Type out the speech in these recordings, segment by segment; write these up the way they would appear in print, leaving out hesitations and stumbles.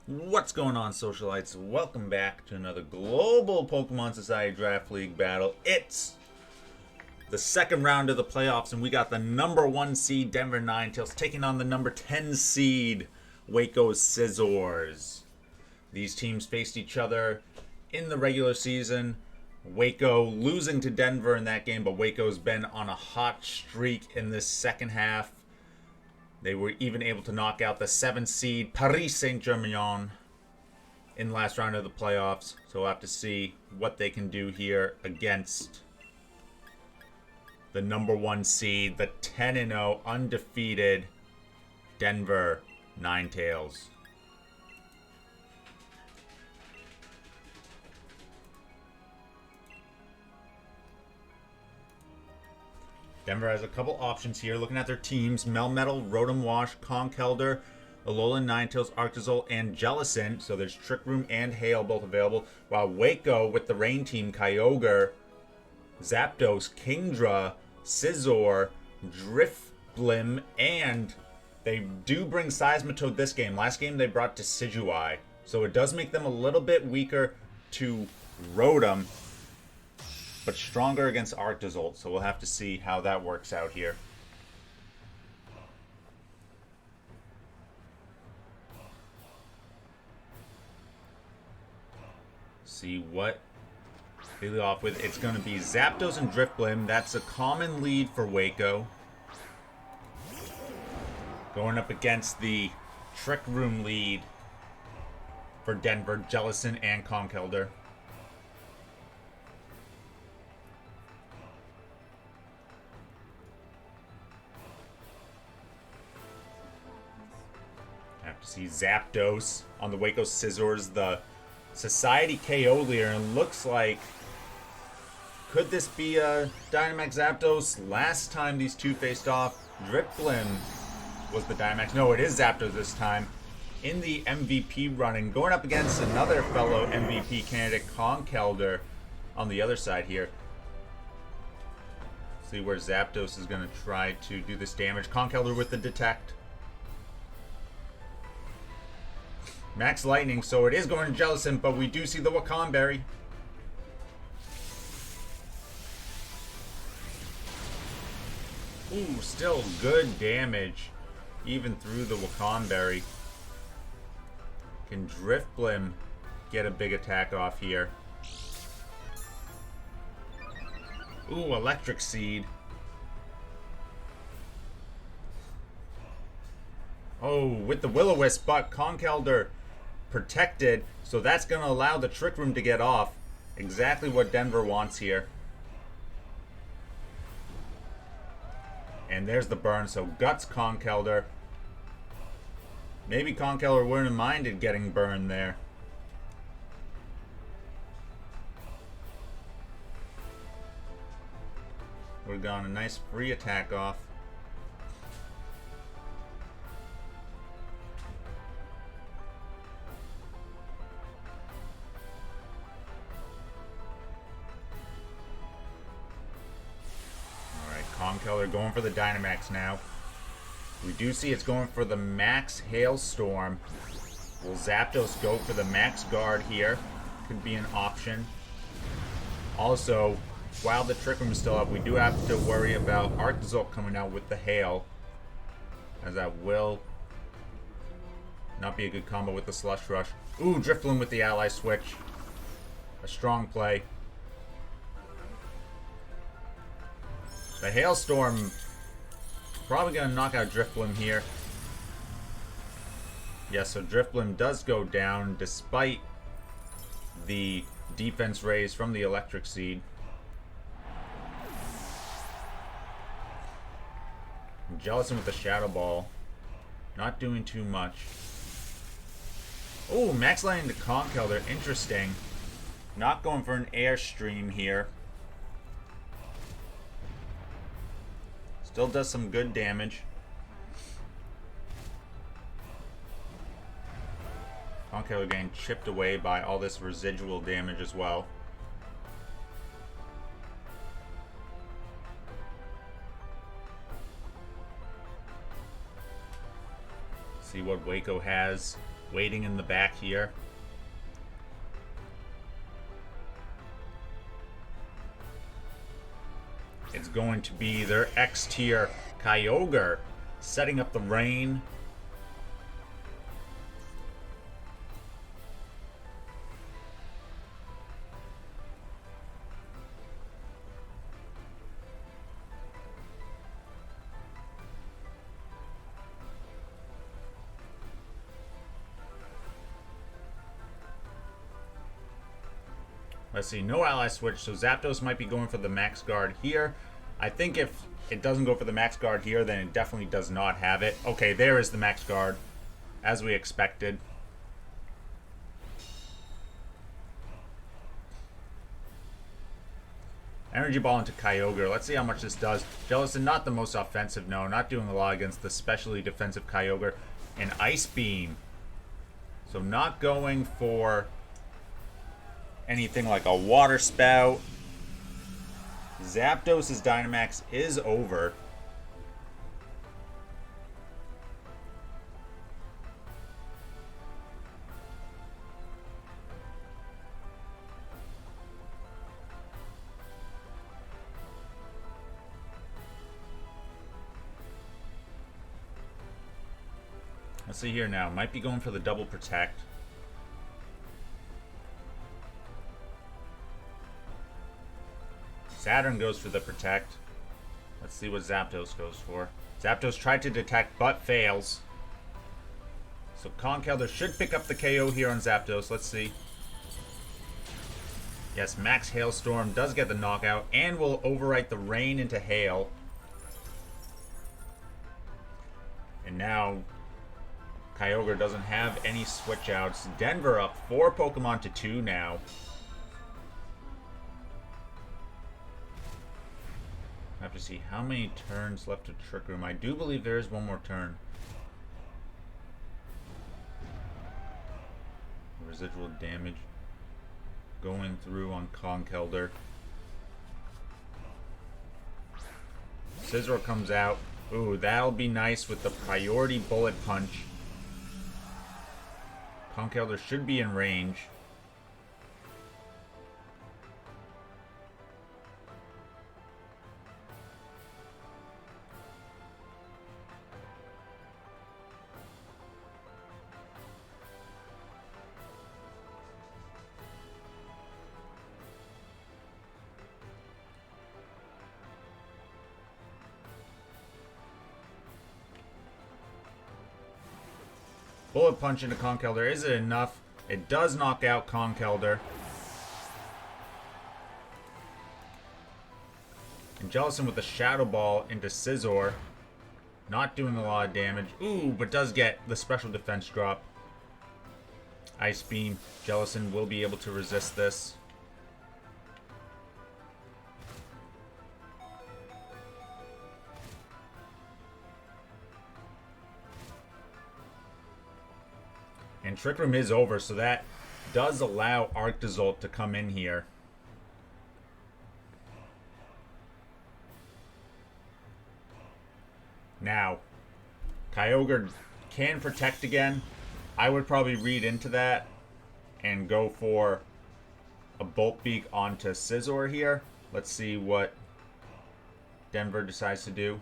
What's going on, socialites? Welcome back to another global Pokemon Society Draft League battle. It's the second round of the playoffs, and we got the number 1 seed Denver Ninetales taking on the number 10 seed Waco Scizors. These teams faced each other in the regular season. Waco losing to Denver in that game, but Waco's been on a hot streak in this second half. They were even able to knock out the 7th seed Paris Saint-Germain in the last round of the playoffs. So we'll have to see what they can do here against the number 1 seed, the 10-0 undefeated Denver Ninetales. Denver has a couple options here. Looking at their teams, Melmetal, Rotom-Wash, Conkeldurr, Alolan, Ninetales, Arctozolt, and Jellicent. So there's Trick Room and Hail both available. While Waco with the Rain team, Kyogre, Zapdos, Kingdra, Scizor, Drifblim, and they do bring Seismitoad this game. Last game they brought Decidueye. So it does make them a little bit weaker to Rotom, but stronger against Arctozolt, so we'll have to see how that works out here. See what they lead off with. It's going to be Zapdos and Drifblim. That's a common lead for Waco. Going up against the Trick Room lead for Denver, Jellicent and Conkeldurr. See Zapdos on the Waco Scizors, the Society KO leader, and looks like, could this be a Dynamax Zapdos? Last time these two faced off, Drifblim was the Dynamax. No, it is Zapdos this time. In the MVP running, going up against another fellow MVP candidate, Conkeldurr, on the other side here. See where Zapdos is going to try to do this damage. Conkeldurr with the Detect. Max Lightning, so it is going to Jellicent, but we do see the Waconberry. Ooh, still good damage, even through the Waconberry. Can Drifblim get a big attack off here? Ooh, Electric Seed. Oh, with the Will-O-Wisp, but Conkeldurr protected, so that's going to allow the Trick Room to get off. Exactly what Denver wants here. And there's the burn, so guts Conkeldurr. Maybe Conkeldurr wouldn't have minded getting burned there. Would have gotten a nice free attack off. Conkeldurr going for the Dynamax now. We do see it's going for the Max Hailstorm. Will Zapdos go for the Max Guard here? Could be an option. Also, while the Trick Room is still up, we do have to worry about Arctozolt coming out with the Hail, as that will not be a good combo with the Slush Rush. Ooh, Drifblim with the Ally Switch. A strong play. The Hailstorm probably going to knock out Drifblim here. Yes, so Drifblim does go down despite the defense raise from the Electric Seed. Jellicent with the Shadow Ball. Not doing too much. Oh, Max Lightning to Conkeldurr. Interesting. Not going for an Airstream here. Still does some good damage. Conkeldurr getting chipped away by all this residual damage as well. See what Waco has waiting in the back here. It's going to be their X-tier Kyogre setting up the rain. Let's see, no ally switch, so Zapdos might be going for the max guard here. I think if it doesn't go for the max guard here, then it definitely does not have it. Okay, there is the max guard, as we expected. Energy Ball into Kyogre. Let's see how much this does. Jellicent, not the most offensive, no. Not doing a lot against the specially defensive Kyogre. And Ice Beam. So not going for anything like a Water Spout. Zapdos' Dynamax is over. Let's see here now. Might be going for the double protect. Saturn goes for the protect. Let's see what Zapdos goes for. Zapdos tried to detect but fails. So Conkeldurr should pick up the KO here on Zapdos. Let's see. Yes, Max Hailstorm does get the knockout and will overwrite the rain into hail. And now Kyogre doesn't have any switch outs. Denver up 4 Pokemon to 2 now. I have to see how many turns left of Trick Room. I do believe there is one more turn. Residual damage going through on Conkeldurr. Scizor comes out. Ooh, that'll be nice with the priority bullet punch. Conkeldurr should be in range. Bullet punch into Conkeldurr. Is it enough? It does knock out Conkeldurr. And Jellicent with the Shadow Ball into Scizor. Not doing a lot of damage. Ooh, but does get the special defense drop. Ice Beam. Jellicent will be able to resist this. And Trick Room is over, so that does allow Arctozolt to come in here. Now, Kyogre can protect again. I would probably read into that and go for a Bolt Beak onto Scizor here. Let's see what Denver decides to do.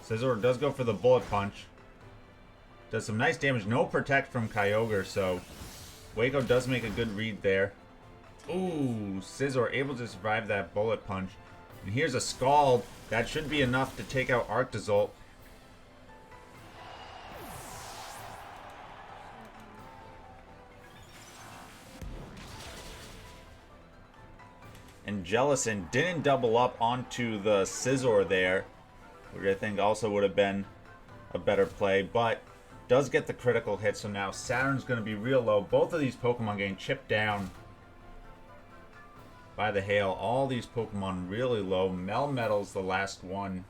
Scizor does go for the Bullet Punch. Does some nice damage. No protect from Kyogre, so Waco does make a good read there. Ooh, Scizor able to survive that Bullet Punch. And here's a Scald. That should be enough to take out Arctozolt. And Jellicent didn't double up onto the Scizor there, which I think also would have been a better play, but does get the critical hit, so now Saturn's going to be real low. Both of these Pokemon getting chipped down by the hail. All these Pokemon really low. Melmetal's the last one.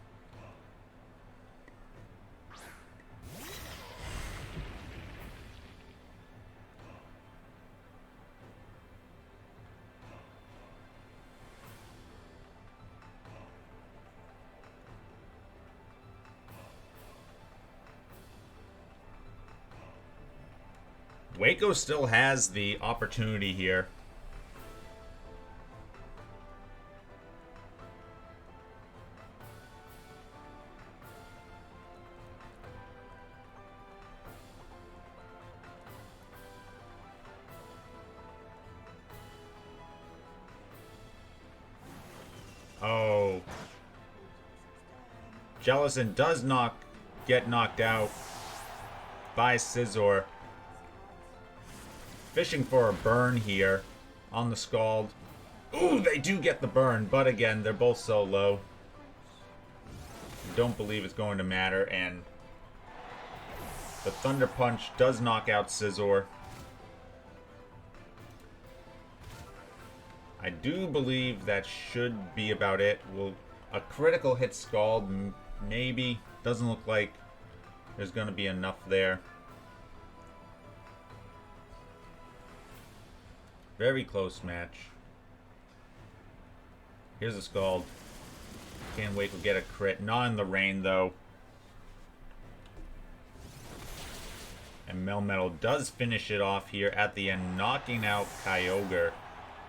Waco still has the opportunity here. Oh. Jellicent does get knocked out by Scizor. Fishing for a burn here on the Scald. Ooh, they do get the burn, but again, they're both so low. Don't believe it's going to matter, and the Thunder Punch does knock out Scizor. I do believe that should be about it. A critical hit Scald, maybe. Doesn't look like there's going to be enough there. Very close match. Here's a Scald. Can't wait to get a crit. Not in the rain, though. And Melmetal does finish it off here at the end, knocking out Kyogre.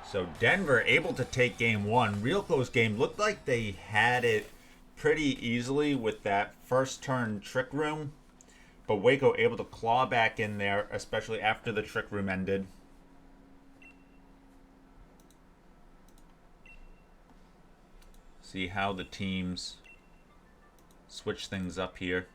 So Denver able to take game one. Real close game. Looked like they had it pretty easily with that first turn Trick Room. But Waco able to claw back in there, especially after the Trick Room ended. See how the teams switch things up here.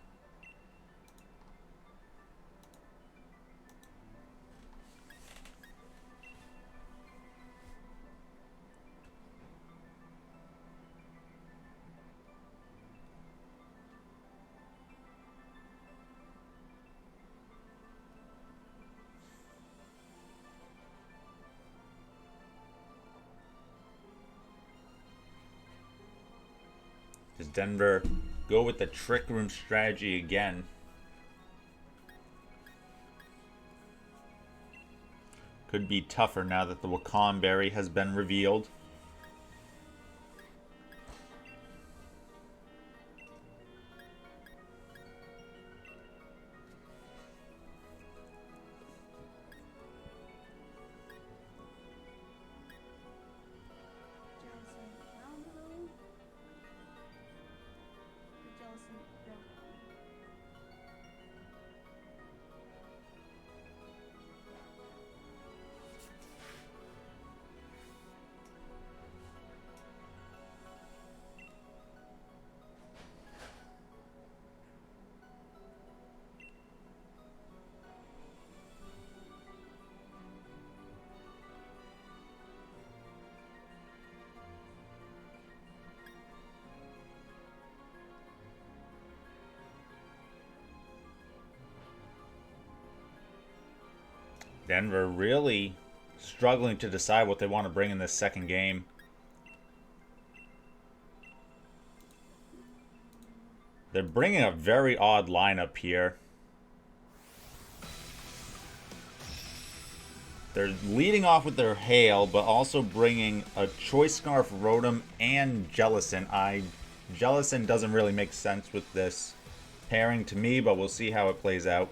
Does Denver go with the Trick Room strategy again? Could be tougher now that the Wacan Berry has been revealed. Denver really struggling to decide what they want to bring in this second game. They're bringing a very odd lineup here. They're leading off with their Hail, but also bringing a Choice Scarf, Rotom, and Jellicent. Jellicent doesn't really make sense with this pairing to me, but we'll see how it plays out.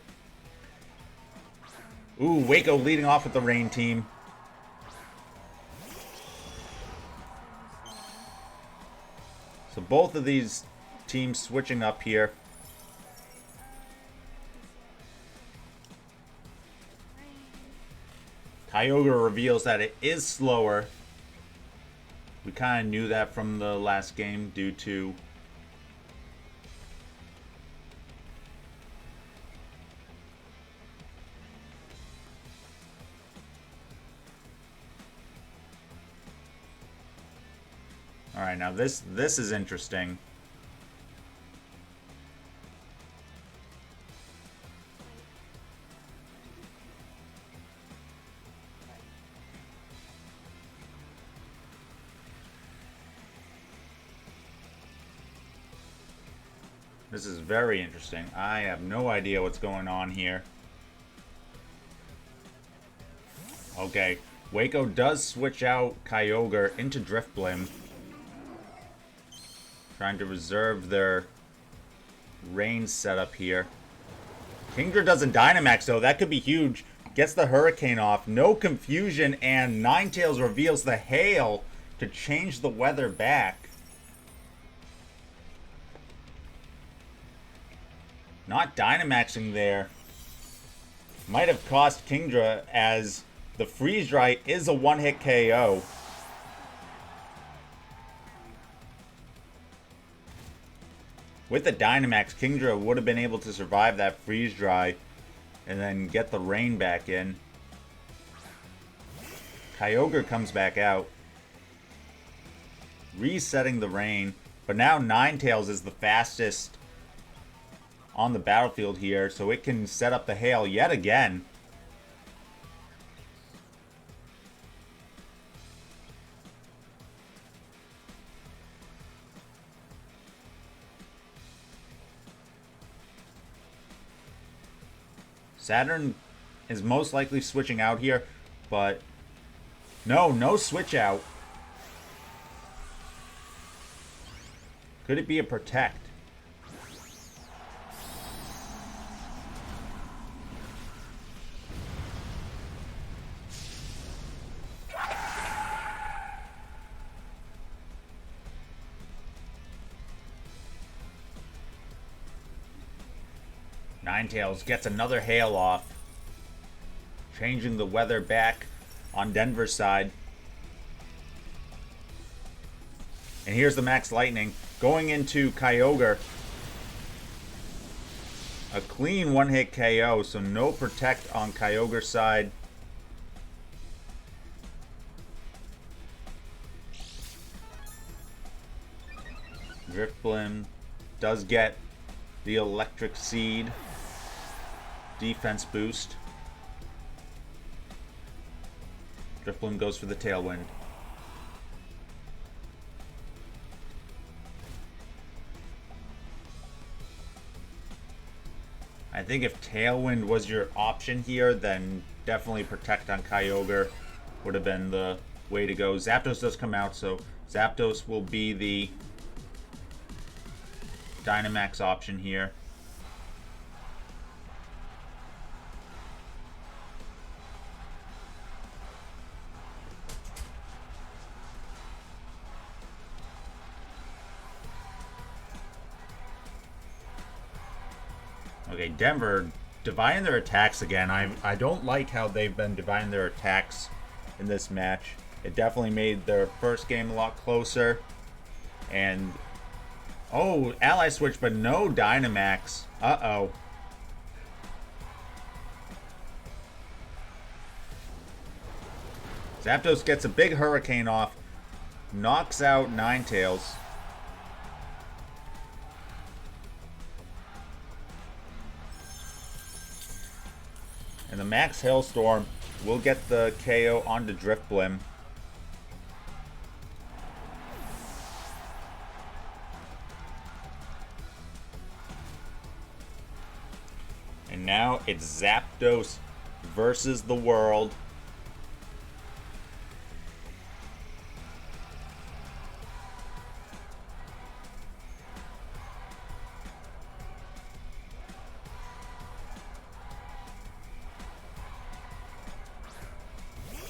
Ooh, Waco leading off with the Rain team. So both of these teams switching up here. Kyogre reveals that it is slower. We kind of knew that from the last game due to Alright, now this is interesting. This is very interesting. I have no idea what's going on here. Okay, Waco does switch out Kyogre into Drifblim. Trying to reserve their rain setup here. Kingdra doesn't Dynamax though. That could be huge. Gets the Hurricane off. No confusion, and Ninetales reveals the Hail to change the weather back. Not Dynamaxing there. Might have cost Kingdra, as the Freeze Dry is a one-hit KO. With the Dynamax, Kingdra would have been able to survive that Freeze Dry and then get the rain back in. Kyogre comes back out, resetting the rain. But now Ninetales is the fastest on the battlefield here, so it can set up the Hail yet again. Saturn is most likely switching out here, but no switch out. Could it be a Protect? Ninetales gets another Hail off, changing the weather back on Denver's side. And here's the Max Lightning going into Kyogre. A clean one-hit KO, so no Protect on Kyogre's side. Drifblim does get the Electric Seed defense boost. Drifblim goes for the Tailwind. I think if Tailwind was your option here, then definitely Protect on Kyogre would have been the way to go. Zapdos does come out, so Zapdos will be the Dynamax option here. Okay, Denver dividing their attacks again. I don't like how they've been dividing their attacks in this match. It definitely made their first game a lot closer. And oh, ally switch, but no Dynamax. Uh-oh. Zapdos gets a big Hurricane off, knocks out Ninetales. And the Max Hailstorm will get the KO onto Drifblim. And now it's Zapdos versus the world.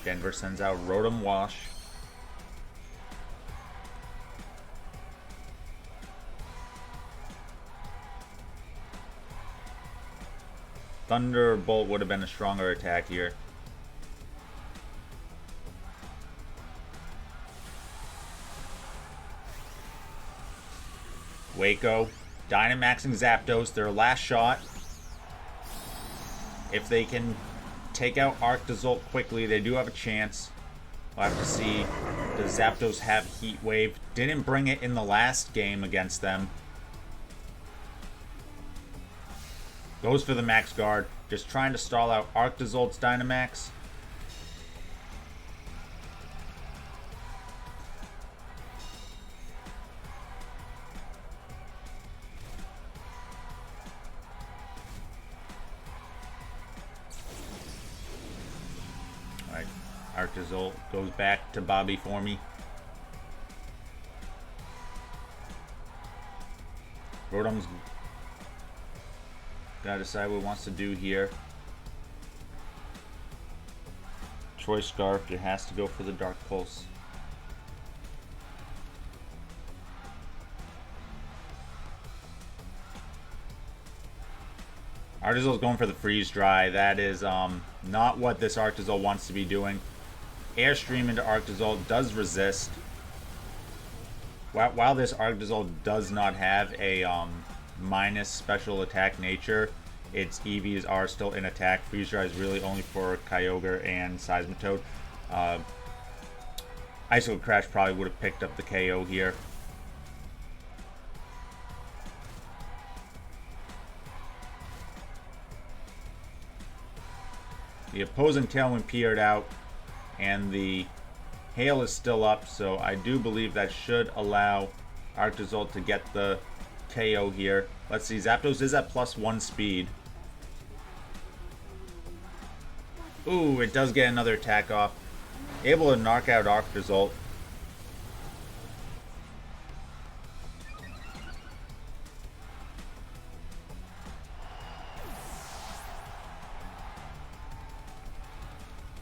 Denver sends out Rotom-Wash. Thunderbolt would have been a stronger attack here. Waco Dynamaxing Zapdos, their last shot. If they can take out Arctozolt quickly, they do have a chance. We'll have to see. Does Zapdos have Heat Wave? Didn't bring it in the last game against them. Goes for the Max Guard. Just trying to stall out Arctozolt's Dynamax. Alright, Arctozolt goes back to Bobby for me. Rotom's gotta decide what he wants to do here. choice Scarf. It has to go for the Dark Pulse. Arctozolt's going for the Freeze Dry. That is not what this Arctozolt wants to be doing. Airstream into Arctozolt does resist. While this Arctozolt does not have a minus special attack nature, its EVs are still in attack. Freeze Dry is really only for Kyogre and Seismitoad. Icicle Crash probably would have picked up the KO here. The opposing Tailwind peered out, and the Hail is still up, so I do believe that should allow Arctozolt to get the KO here. Let's see, Zapdos is at +1 speed. Ooh, it does get another attack off. Able to knock out Arctozolt.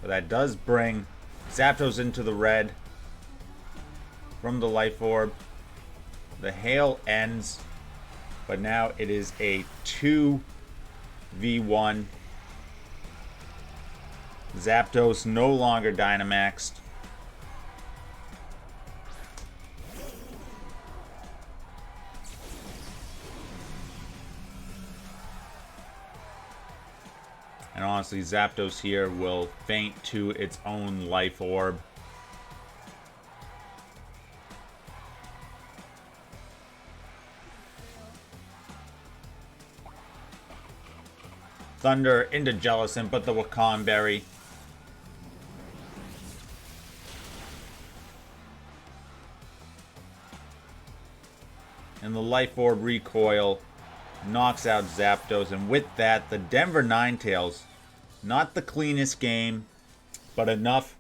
But that does bring Zapdos into the red from the Life Orb. The Hail ends, but now it is a 2v1. Zapdos no longer Dynamaxed. And honestly, Zapdos here will faint to its own Life Orb. Thunder into Jellicent, but the Wacan Berry. And the Life Orb recoil knocks out Zapdos, and with that, the Denver Ninetales, not the cleanest game, but enough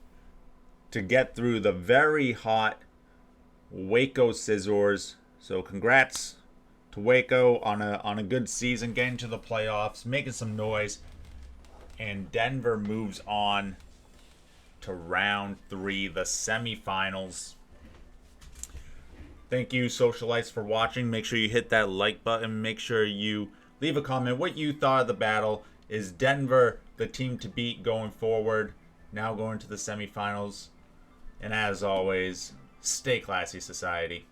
to get through the very hot Waco Scizors. So congrats to Waco on a good season, getting to the playoffs, making some noise, and Denver moves on to round 3, the semifinals. Thank you, Socialites, for watching. Make sure you hit that like button. Make sure you leave a comment what you thought of the battle. Is Denver the team to beat going forward? Now going to the semifinals. And as always, stay classy, society.